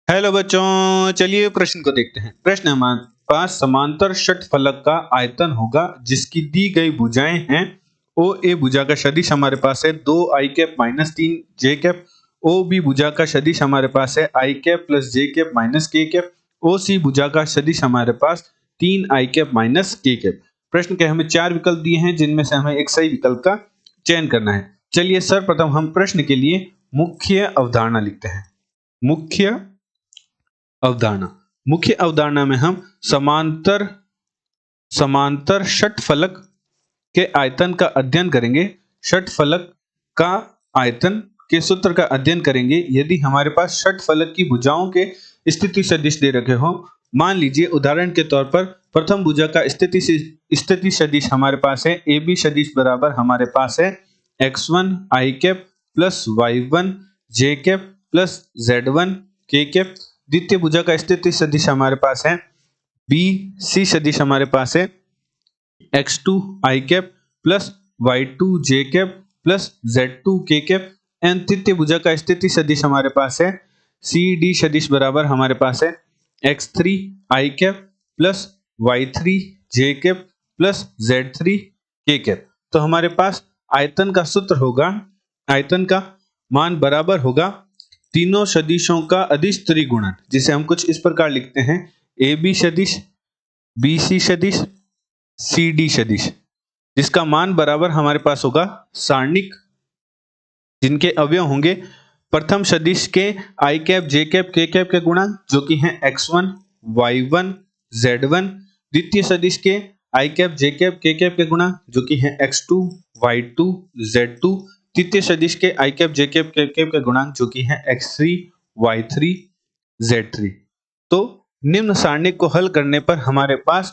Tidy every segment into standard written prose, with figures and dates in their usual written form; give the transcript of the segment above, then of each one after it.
Hello बच्चों, चलिए प्रश्न को देखते हैं। प्रश्न हमारे पास समांतर षटफलक का आयतन होगा जिसकी दी गई भुजाएं हैं। ओ ए भुजा का सदिश हमारे पास है 2 आई कैप माइनस 3 जे कैप। ओ बी भुजा का सदिश हमारे पास है आई कैप प्लस जे कैप माइनस के कैप। ओ सी भुजा का सदिश हमारे पास 3 आई कैप माइनस के कैप। प्रश्न के हमें 4 विकल्प दिए हैं जिनमें से हमें एक सही विकल्प का चयन करना है। चलिए सर्वप्रथम हम प्रश्न के लिए मुख्य अवधारणा लिखते हैं। मुख्य अवधारणा में हम समांतर षटफलक के आयतन का अध्ययन करेंगे। षटफलक का आयतन के सूत्र का अध्ययन करेंगे यदि हमारे पास षटफलक की भुजाओं के स्थिति सदिश दे रखे हो। मान लीजिए उदाहरण के तौर पर प्रथम भुजा का स्थिति सदिश हमारे पास है ए बी सदिश बराबर हमारे पास है x1 आई कैप प्लस y1 जे कैप प्लस z1 के कैप। द्वितीय भुजा का स्थिति सदिश हमारे पास है बी सी सदिश हमारे पास है x2 आई कैप प्लस y2 जे कैप प्लस z2 के कैप। एंड तृतीय भुजा का स्थिति सदिश हमारे पास है सी डी सदिश बराबर हमारे पास है x3 आई कैप प्लस y3 जे कैप प्लस z3 के कैप। तो हमारे पास आयतन का सूत्र होगा, आयतन का मान बराबर होगा तीनों सदिशों का अदिश त्रिगुणन, जिसे हम कुछ इस प्रकार लिखते हैं ए बी सदिश बी सी सदिश सी डी सदिश, जिसका मान बराबर हमारे पास होगा सारणिक जिनके अवयव होंगे प्रथम सदिश के आई कैप जे कैप के कैप के गुणांक जो कि हैं x1 y1 z1। द्वितीय सदिश के आई कैप जे कैप के कैप के गुणांक जो कि हैं x2 y2 z2। तृतीय सदिश के आई कैप जे कैप के कैप के गुणांक जो कि हैं x3 y3 z3। तो निम्न सारणिक को हल करने पर हमारे पास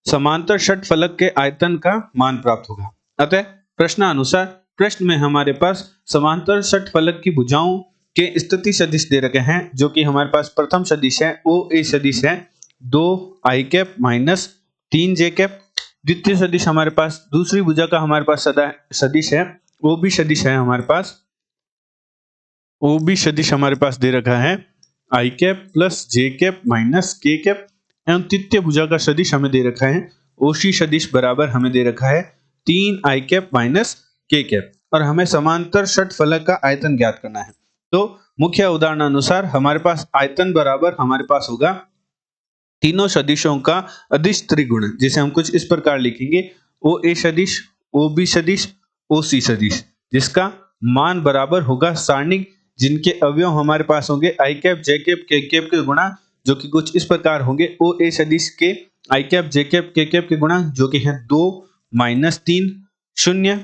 समांतर षटफलक के आयतन का मान प्राप्त होगा। अतः प्रश्नानुसार प्रश्न में हमारे पास समांतर षटफलक की भुजाओं के स्थिति सदिश दे रखे हैं जो कि हमारे पास प्रथम सदिश है ओ ए सदिश है 2 आई कैप माइनस 3 जे कैप। द्वितीय सदिश हमारे पास दूसरी भुजा का हमारे पास सदिश है ओ बी सदिश है हमारे पास ओ बी सदिश हमारे पास दे रखा है आई कैप प्लस जे कैप माइनस के कैप। एवं तृतीय भुजा का सदिश हमें दे रखा है ओ सी सदिश बराबर हमें दे रखा है 3 आई कैप माइनस के कैप। और हमें समांतर षटफलक का आयतन ज्ञात करना है। तो मुख्य उदाहरण अनुसार हमारे पास आयतन बराबर हमारे पास होगा तीनों सदिशों का अदिश त्रिगुणन, जिसे हम कुछ इस प्रकार लिखेंगे ओ ए सदिश ओ बी सदिश ओ सी सदिश, जिसका मान बराबर होगा सारणिक जिनके अवयव हमारे पास होंगे आई कैप जे कैप के कैप के गुणा जो कि कुछ इस प्रकार होंगे ओ ए सदिश के आई कैप जे कैप के कैप के गुणा जो कि हैं 2 माइनस 3 0।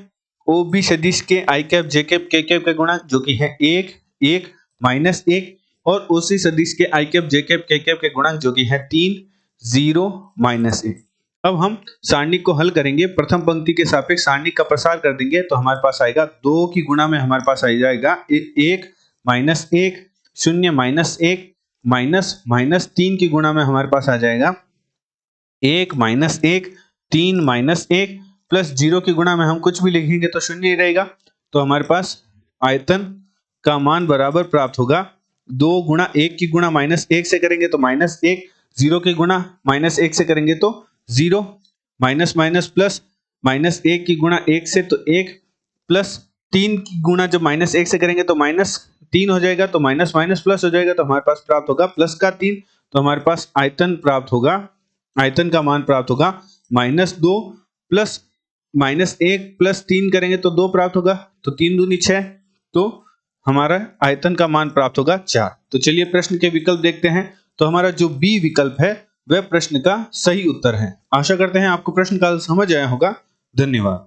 ओ बी सदिश के आई कैप जे कैप के कैप के गुणा जो कि है 1 1 माइनस 1। और ओ सी सदिश के आई कैप जे कैप के कैप के गुणा जो कि है 3 0 माइनस 1। अब हम सारणिक को हल करेंगे। प्रथम पंक्ति के सापेक्ष सारणिक का प्रसार कर देंगे तो हमारे पास आएगा 2 की गुणा में हमारे पास आ जाएगा 1 माइनस 1 0 माइनस 1 माइनस माइनस 3 की गुणा में हमारे पास आ जाएगा 1 माइनस 1 3 माइनस 1 प्लस 0 की गुणा में हम कुछ भी लिखेंगे तो शून्य ही रहेगा। तो हमारे पास आयतन का मान बराबर प्राप्त होगा 2 गुणा 1 की गुणा माइनस 1 से करेंगे तो माइनस 1, 0 की गुणा माइनस 1 से करेंगे तो 0, माइनस माइनस प्लस माइनस 1 की गुणा 1 से तो 1 प्लस 3 की गुणा जब माइनस 1 से करेंगे तो माइनस 3 हो जाएगा, तो माइनस माइनस प्लस हो जाएगा तो हमारे पास प्राप्त होगा प्लस का 3। तो हमारे पास आयतन प्राप्त होगा, आयतन का मान प्राप्त होगा -2 प्लस -1 प्लस 3 करेंगे तो 2 प्राप्त होगा, तो 3 दूनी 6, तो हमारा आयतन का मान प्राप्त होगा 4। तो चलिए प्रश्न के विकल्प देखते हैं। तो हमारा जो बी विकल्प है वह प्रश्न का सही उत्तर है। आशा करते हैं आपको प्रश्न का समझ आया होगा। धन्यवाद।